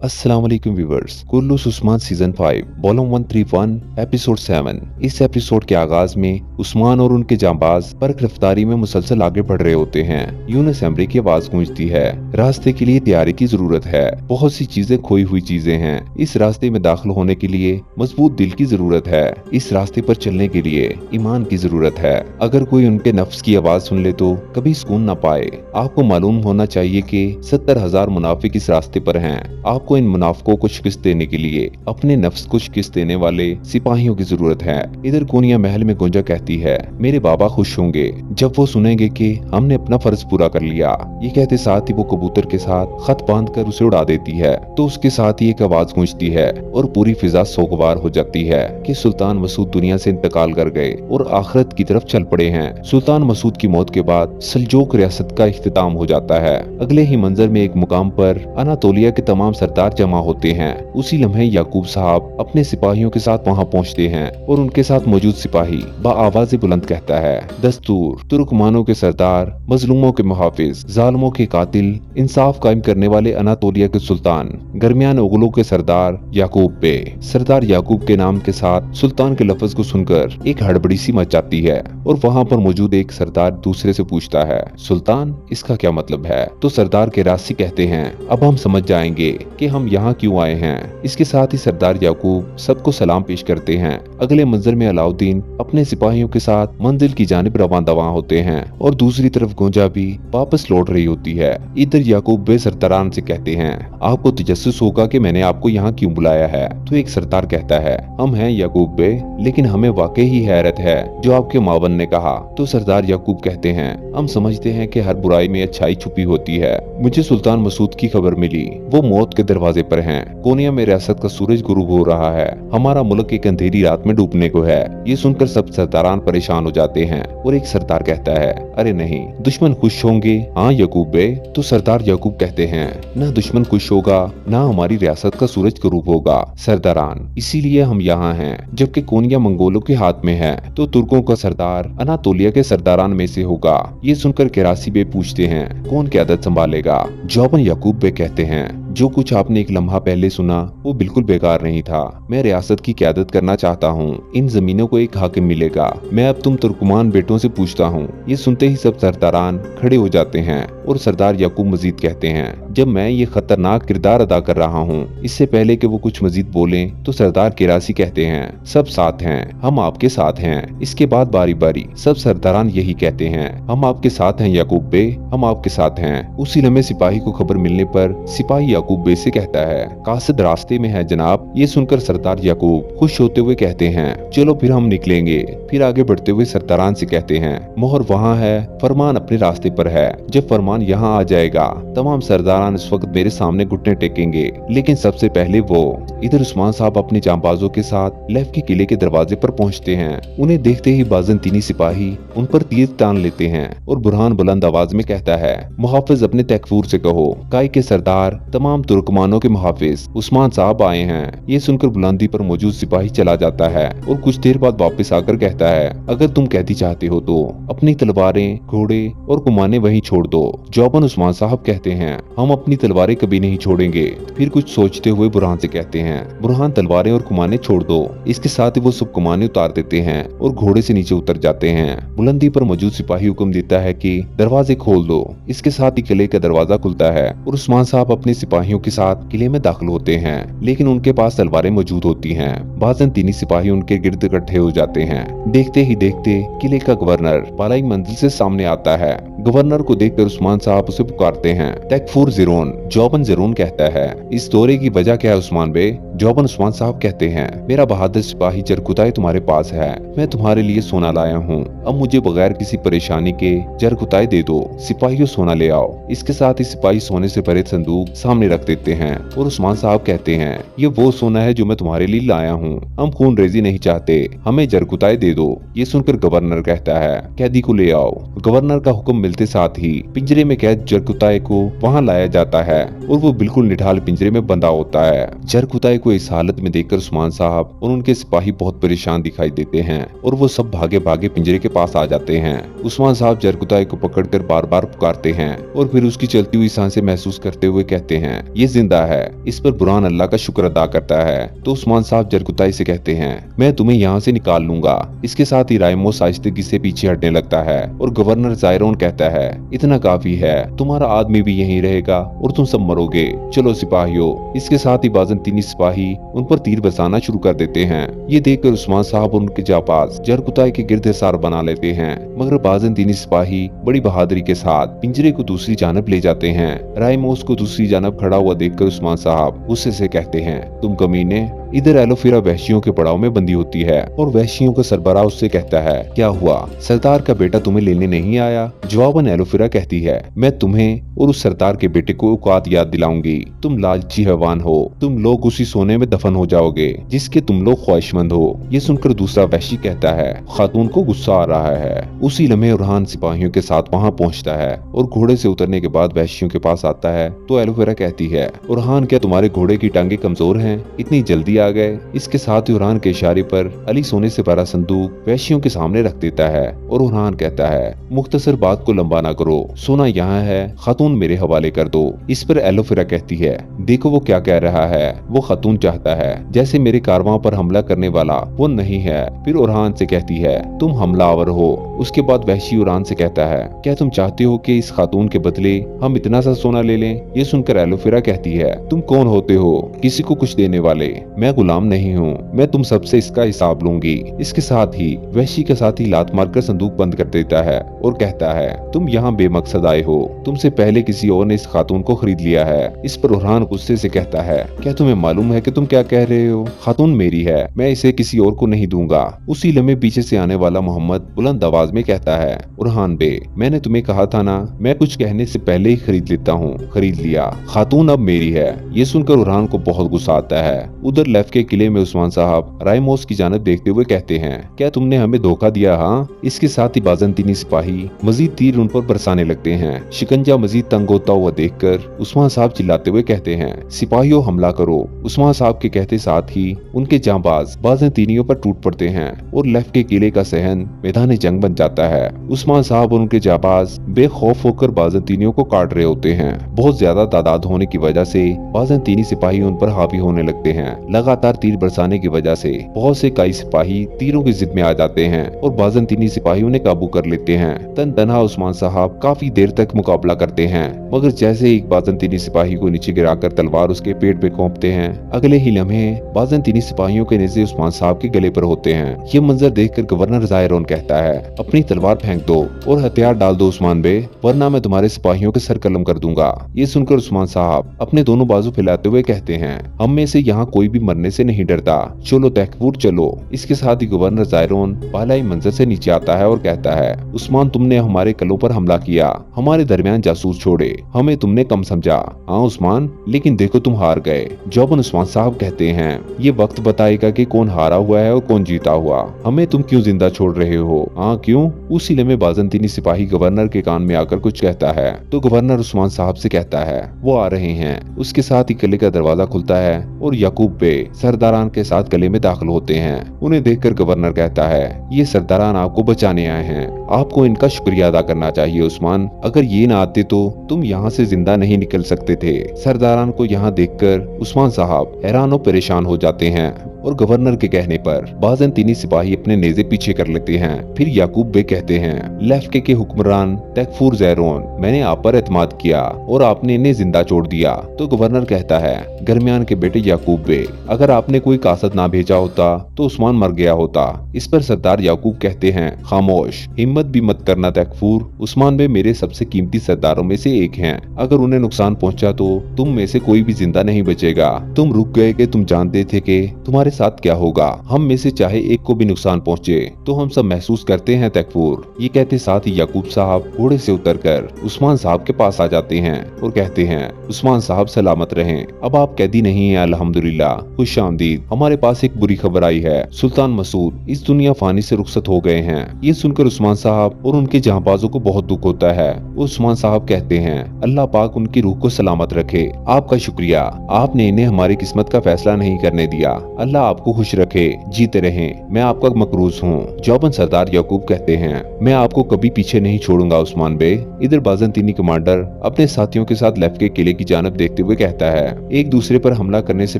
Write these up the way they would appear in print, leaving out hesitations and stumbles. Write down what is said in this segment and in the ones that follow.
अस्सलाम वालेकुम viewers. Kurulus Osman season 5 volume 131 episode 7। इस एपिसोड के आगाज में उस्मान और उनके जांबाज बर्क रफ्तारी में मुसलसल आगे बढ़ रहे होते हैं। यूनुस एमरी की आवाज गूंजती है। रास्ते के लिए तैयारी की जरूरत है। बहुत सी चीजें खोई हुई चीजें हैं। इस रास्ते में दाखिल होने के लिए मजबूत दिल की जरूरत है। इस रास्ते पर चलने के लिए ईमान की जरूरत है। अगर कोई उनके नफ्स की आवाज सुन ले तो कभी सुकून न पाए। आपको मालूम होना चाहिए कि 70,000 मुनाफिक इस रास्ते पर हैं। आपको इन मुनाफिकों को शिकस्त देने के लिए अपने नफ्स को शिकस्त देने वाले सिपाहियों की जरूरत है। इधर कोनिया महल में गुंजा कहती है, मेरे बाबा खुश होंगे जब वो सुनेंगे कि हमने अपना फर्ज पूरा कर लिया। ये कहते साथ ही वो कबूतर के साथ खत बांधकर उसे उड़ा देती है। तो उसके साथ ही एक आवाज गूंजती है और पूरी फिजा सोगवार हो जाती है कि सुल्तान मसूद दुनिया से इंतकाल कर गए और आखिरत की तरफ चल पड़े हैं। सुल्तान मसूद की मौत के बाद सल्जूक रियासत का इख्तिताम हो जाता है। अगले ही मंजर में एक मुकाम पर अनातोलिया के तमाम सरदार जमा होते हैं। उसी लम्हे याकूब साहब अपने सिपाहियों के साथ वहां पहुंचते हैं और उनके साथ मौजूद सिपाही बाआवाज़ बुलंद कहता है, दस्तूर, तुर्कमानों के सरदार, मजलूमों के मुहाफिज, जालिमों के कातिल, इंसाफ कायम करने वाले अनातोलिया के सुल्तान, दरमियान उगलों के सरदार याकूब बे। सरदार याकूब के नाम के साथ सुल्तान के लफ्ज को सुनकर एक हड़बड़ी सी मच जाती है और वहाँ पर मौजूद एक सरदार दूसरे से पूछता है, सुल्तान, इसका क्या मतलब है? तो सरदार के रासी कहते हैं, अब हम समझ जाएंगे कि हम यहाँ क्यों आए हैं। इसके साथ ही सरदार याकूब सबको सलाम पेश करते हैं। अगले मंजर में अलाउद्दीन अपने सिपाहियों के साथ मंजिल की जानिब रवां दवां होते हैं और दूसरी तरफ गोंजा भी वापस लौट रही होती है। इधर याकूब बे सरदारान से कहते हैं, आपको तजस्सुस होगा कि मैंने आपको यहाँ क्यों बुलाया है। तो एक सरदार कहता है, हम हैं याकूब बे, लेकिन हमें वाकई ही हैरत है जो आपके मावन ने कहा। तो सरदार याकूब कहते हैं, हम समझते हैं कि हर बुराई में अच्छाई छुपी होती है। मुझे सुल्तान मसूद की खबर मिली, वो मौत के दरवाजे पर हैं। कोनिया में रियासत का सूरज गुरूब हो रहा है। हमारा मुल्क एक अंधेरी रात में डूबने को है। ये सुनकर सब सरदारान परेशान हो जाते हैं और एक सरदार कहता है, अरे नहीं, दुश्मन खुश होंगे। हाँ याकूब बे। तो सरदार याकूब कहते हैं, ना दुश्मन खुश होगा, ना हमारी रियासत का सूरज गुरूब होगा। सरदारान, इसीलिए हम यहाँ हैं। जबकि कोनिया मंगोलों के हाथ में है तो तुर्कों का सरदार अनातोलिया के सरदारान में से होगा। ये सुनकर केरासी बे पूछते हैं, कौन क़यादत संभालेगा? जौबन याकूब बे कहते हैं, जो कुछ आपने एक लम्हा पहले सुना वो बिल्कुल बेकार नहीं था। मैं रियासत की क़यादत करना चाहता हूँ। इन जमीनों को एक हाकिम मिलेगा। मैं अब तुम तुर्कमान बेटों से पूछता हूँ। ये सुनते ही सब सरदारान खड़े हो जाते हैं और सरदार याकूब मजीद कहते हैं, जब मैं ये खतरनाक किरदार अदा कर रहा हूँ, इससे पहले कि वो कुछ मजीद बोलें तो सरदार केरासी कहते हैं, सब साथ हैं, हम आपके साथ हैं। इसके बाद बारी बारी सब सरदारान यही कहते हैं, हम आपके साथ हैं याकूब बे, हम आपके साथ हैं। उसी लम्हे सिपाही को खबर मिलने पर सिपाही याकूब बे से कहता है, कासिद रास्ते में है जनाब। ये सुनकर सरदार याकूब खुश होते हुए कहते हैं, चलो फिर हम निकलेंगे। फिर आगे बढ़ते हुए सरदारान से कहते हैं, मोहर वहाँ है, फरमान अपने रास्ते पर है। जब फरमान यहाँ आ जाएगा तमाम सरदारान इस वक्त मेरे सामने घुटने टेकेंगे, लेकिन सबसे पहले वो। इधर उस्मान साहब अपने जांबाजों के साथ लेफ के किले के दरवाजे पर पहुँचते हैं। उन्हें देखते ही बाज़ंतीनी सिपाही उन पर तीर तान लेते हैं और बुरहान बुलंद आवाज में कहता है, मुहाफिज अपने तकफूर से कहो, काई के सरदार तमाम तुर्कमानों के मुहाफिज उस्मान साहब आए हैं। ये सुनकर बुलंदी पर मौजूद सिपाही चला जाता है और कुछ देर बाद वापस आकर कहता है, अगर तुम कहती चाहते हो तो अपनी तलवारें, घोड़े और कुमाने वहीं छोड़ दो। जौबन उस्मान साहब कहते हैं, हम अपनी तलवारें कभी नहीं छोड़ेंगे। फिर कुछ सोचते हुए बुरहान से कहते हैं, बुरहान तलवारें और कुमाने छोड़ दो। इसके साथ ही वो सब कुमाने उतार देते हैं और घोड़े से नीचे उतर जाते हैं। बुलंदी पर मौजूद सिपाही हुक्म देता है कि दरवाजे खोल दो। इसके साथ ही किले का दरवाजा खुलता है और उस्मान साहब अपने सिपाहियों के साथ किले में दाखिल होते हैं, लेकिन उनके पास तलवारें मौजूद होती हैं। बाज़ंतीनी सिपाही उनके गिर्द इकट्ठे हो जाते हैं। देखते ही देखते किले का गवर्नर बालाई मंजिल से सामने आता है। गवर्नर को देखकर उस्मान साहब उसे पुकारते हैं, तकफूर ज़िरोन। जौबन ज़िरोन कहता है, इस दौरे की वजह क्या है उस्मान बे? जौबन उस्मान साहब कहते हैं, मेरा बहादुर सिपाही जरकुताई तुम्हारे पास है। मैं तुम्हारे लिए सोना लाया हूँ। अब मुझे बगैर किसी परेशानी के जरकुताई दे दो। सिपाहियों, सोना ले आओ। इसके साथ ही सिपाही सोने से भरे संदूक सामने रख देते हैं और उस्मान साहब कहते हैं, ये वो सोना है जो मैं तुम्हारे लिए लाया हूँ। हम खून रेजी नहीं चाहते, हमें जरकुताई दे दो। ये सुनकर गवर्नर कहता है, कैदी को ले आओ। गवर्नर का हुक्म मिलते साथ ही पिंजरे में कैद जरकुताई को वहाँ लाया जाता है और वो बिल्कुल निढाल पिंजरे में बंधा होता है। जरकुताई को को इस हालत में देखकर उस्मान साहब और उनके सिपाही बहुत परेशान दिखाई देते हैं और वो सब भागे भागे पिंजरे के पास आ जाते हैं। उस्मान साहब जरकुताई को पकड़कर बार बार पुकारते हैं और फिर उसकी चलती हुई सांसें महसूस करते हुए कहते हैं ये जिंदा है। इस पर बुरहान अल्लाह का शुक्र अदा करता है। तो उस्मान साहब जरकुताई से कहते हैं मैं तुम्हें यहाँ से निकाल लूंगा। इसके साथ ही रायमोस आहिस्तेगी से पीछे हटने लगता है और गवर्नर जायरोन कहता है इतना काफी है, तुम्हारा आदमी भी यहीं रहेगा और तुम सब मरोगे। चलो सिपाहियों। इसके साथ ही बाज़ंतीनी सिपाही उन पर तीर बरसाना शुरू कर देते हैं। ये देखकर उस्मान साहब और उनके जाबाज जरकुताई के गिर्द हिसार बना लेते हैं, मगर बाज़ंतीनी सिपाही बड़ी बहादुरी के साथ पिंजरे को दूसरी जानब ले जाते हैं। रायमोस को दूसरी जानब खड़ा हुआ देखकर उस्मान साहब गुस्से से कहते हैं तुम कमीने। इधर एलोफेरा वहशियों के पड़ाव में बंदी होती है और वहशियों का सरबराह उससे कहता है क्या हुआ, सरदार का बेटा तुम्हें लेने नहीं आया? जवाबन एलोफेरा कहती है मैं तुम्हें और उस सरदार के बेटे को औकात याद दिलाऊंगी। तुम लालची हैवान हो, तुम लोग उसी सोने में दफन हो जाओगे जिसके तुम लोग ख्वाहिशमंद हो। ये सुनकर दूसरा वहशी कहता है खातून को गुस्सा आ रहा है। उसी लम्हे उरहान सिपाहियों के साथ वहाँ पहुँचता है और घोड़े से उतरने के बाद वहशियों के पास आता है तो एलोफेरा कहती है उरहान क्या तुम्हारे घोड़े की टांगे कमजोर हैं, इतनी जल्दी आ गए? इसके साथ ही उरहान के इशारे पर अली सोने से भरा संदूक वहशियों के सामने रख देता है और उरहान कहता है मुख्तसर बात को लंबा ना करो, सोना यहाँ है, खातून मेरे हवाले कर दो। इस पर एलोफेरा कहती है देखो वो क्या कह रहा है, वो खातून चाहता है जैसे मेरे कारवां पर हमला करने वाला वो नहीं है। फिर उरहान से कहती है तुम हमलावर हो। उसके बाद वहशी उरहान से कहता है क्या तुम चाहते हो कि इस खातून के बदले हम इतना सा सोना ले लें? ये सुनकर एलोफेरा कहती है तुम कौन होते हो किसी को कुछ देने वाले? मैं गुलाम नहीं हूँ, मैं तुम सबसे इसका हिसाब लूंगी। इसके साथ ही वहशी के साथ ही लात मारकर संदूक बंद कर देता है और कहता है तुम यहाँ बेमकसद आए हो, तुमसे पहले किसी और ने इस खातून को खरीद लिया है। इस पर उरहान गुस्से से कहता है क्या तुम्हें मालूम है कि तुम क्या कह रहे हो? खातून मेरी है, मैं इसे किसी और को नहीं दूंगा। उसी लम्हे पीछे से आने वाला मोहम्मद बुलंद आवाज में कहता है उरहान बे, मैंने तुम्हें कहा था ना मैं कुछ कहने से पहले ही खरीद लेता हूँ, खरीद लिया, खातून अब मेरी है। ये सुनकर उरहान को बहुत गुस्सा आता है। उधर लेफ के किले में उस्मान साहब रायमोस की जानब देखते हुए कहते हैं क्या तुमने हमें धोखा दिया? हाँ। इसके साथ ही बाज़ंतीनी सिपाही मजीद तीर उन पर बरसाने लगते हैं। शिकंजा मजीद तंग होता हुआ देखकर उस्मान साहब चिल्लाते हुए कहते हैं सिपाहियों हमला करो। उस्मान साहब के कहते साथ ही उनके जांबाज बाज़ंतीनियों पर टूट पड़ते हैं और लेफ के किले का सहन मैदान जंग बन जाता है। उस्मान साहब और उनके जांबाज बेखौफ होकर बाज़ंतीनियों को काट रहे होते हैं। बहुत ज्यादा तादाद होने की वजह से बाज़ंतीनी सिपाही उन पर हावी होने लगते हैं। लगातार तीर बरसाने की वजह से बहुत से कई सिपाही तीरों की जिद में आ जाते हैं और बाज़ंतीनी सिपाही उन्हें काबू कर लेते हैं। तन तनहा उस्मान साहब काफी देर तक मुकाबला करते हैं, मगर जैसे एक बाज़ंतीनी सिपाही को नीचे गिराकर तलवार उसके पेट पे घोंपते हैं, अगले ही लम्हे बाज़ंतीनी सिपाहियों के नेज़े उस्मान साहब के गले पर होते हैं। ये मंजर देखकर गवर्नर जायरोन कहता है अपनी तलवार फेंक दो और हथियार डाल दो उस्मान बे, वरना मैं तुम्हारे सिपाहियों के सर कलम कर दूंगा। ये सुनकर उस्मान साहब अपने दोनों बाजू फैलाते हुए कहते हैं हम में से यहाँ कोई भी मरने से नहीं डरता, चलो तैकफूर चलो। इसके साथ ही गवर्नर जायरोन बालाई मंजर से नीचे आता है और कहता है उस्मान तुमने हमारे कलों पर हमला किया, हमारे दरमियान जासूस छोड़े, हमें तुमने कम समझा। हाँ उस्मान, लेकिन देखो तुम हार गए। जौबन उस्मान साहब कहते हैं ये वक्त बताएगा कि कौन हारा हुआ है और कौन जीता हुआ, हमें तुम क्यों जिंदा छोड़ रहे हो? हाँ क्यों? उसी लम्हे बाज़ंतीनी सिपाही गवर्नर के कान में आकर कुछ कहता है तो गवर्नर उस्मान साहब से कहता है वो आ रहे हैं। उसके साथ ही किले का दरवाजा खुलता है और याकूब बे सरदारान के साथ किले में दाखिल होते हैं। उन्हें देखकर गवर्नर कहता है ये सरदारान आपको बचाने आए हैं, आपको इनका शुक्रिया अदा करना चाहिए उस्मान, अगर ये ना आते तो तुम यहाँ से जिंदा नहीं निकल सकते थे। सरदारान को यहाँ देखकर उस्मान साहब हैरान और परेशान हो जाते हैं और गवर्नर के कहने पर बाज़ंतीनी सिपाही अपने नेज़े पीछे कर लेते हैं। फिर याकूब बे कहते हैं लेफ्के के हुक्मरान तैकफूर जैरोन, मैंने आप पर एतमाद किया और आपने इन्हें जिंदा छोड़ दिया। तो गवर्नर कहता है दरमियान के बेटे याकूब बे, अगर आपने कोई कासद ना भेजा होता तो उस्मान मर गया होता। इस पर सरदार याकूब कहते हैं खामोश, हिम्मत भी मत करना तैकफूर, उस्मान बे मेरे सबसे कीमती सरदारों में से एक हैं, अगर उन्हें नुकसान पहुंचा तो तुम में से कोई भी जिंदा नहीं बचेगा। तुम रुक गए कि तुम जानते थे कि तुम्हारे साथ क्या होगा, हम में से चाहे एक को भी नुकसान पहुँचे तो हम सब महसूस करते हैं तकफूर। ये कहते साथ ही याकूब साहब घोड़े से उतरकर उस्मान साहब के पास आ जाते हैं और कहते हैं, उस्मान साहब सलामत रहें, अब आप कैदी नहीं हैं, अल्हम्दुलिल्लाह, खुश आमदीद। हमारे पास एक बुरी खबर आई है, सुल्तान मसूद इस दुनिया फानी से रुखसत हो गए हैं। ये सुनकर उस्मान साहब और उनके जहांबाजों को बहुत दुख होता है। उस्मान साहब कहते हैं, अल्लाह पाक उनकी रूह को सलामत रखे, आपका शुक्रिया, आपने इन्हें हमारी किस्मत का फैसला नहीं करने दिया, अल्लाह आपको खुश रखे, जीते रहें, मैं आपका मकरूज हूँ। जौबन सरदार याकूब कहते हैं, मैं आपको कभी पीछे नहीं छोड़ूंगा उस्मान बे। इधर बाज़ंतीनी कमांडर अपने साथियों के साथ लेफ्ट के किले की जानब देखते हुए कहता है, एक दूसरे पर हमला करने से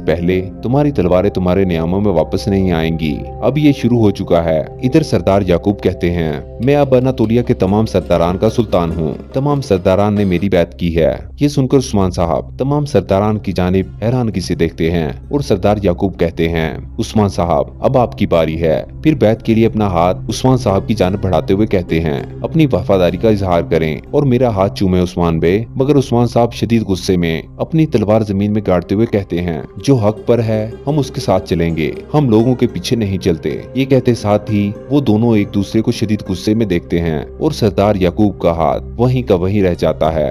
पहले तुम्हारी तलवारें तुम्हारे नियामों में वापस नहीं आएंगी, अब ये शुरू हो चुका है। इधर सरदार याकूब कहते हैं, मैं अब अनातोलिया के तमाम सरदारान का सुल्तान हूँ, तमाम सरदारान ने मेरी बैत की है। ये सुनकर उस्मान साहब तमाम सरदारान की जानिब हैरानगी से देखते हैं और सरदार याकूब कहते हैं, उस्मान साहब अब आपकी बारी है। फिर बैत के लिए अपना हाथ उस्मान साहब की जानिब बढ़ाते हुए कहते हैं, अपनी वफादारी का इजहार करें और मेरा हाथ चूमे उस्मान बे। मगर उस्मान साहब शदीद गुस्से में अपनी तलवार जमीन में गाड़ते हुए कहते हैं, जो हक पर है हम उसके साथ चलेंगे, हम लोगों के पीछे नहीं चलते। ये कहते साथ ही वो दोनों एक दूसरे को शदीद गुस्से में देखते हैं और सरदार याकूब का हाथ वहीं का वहीं रह जाता है।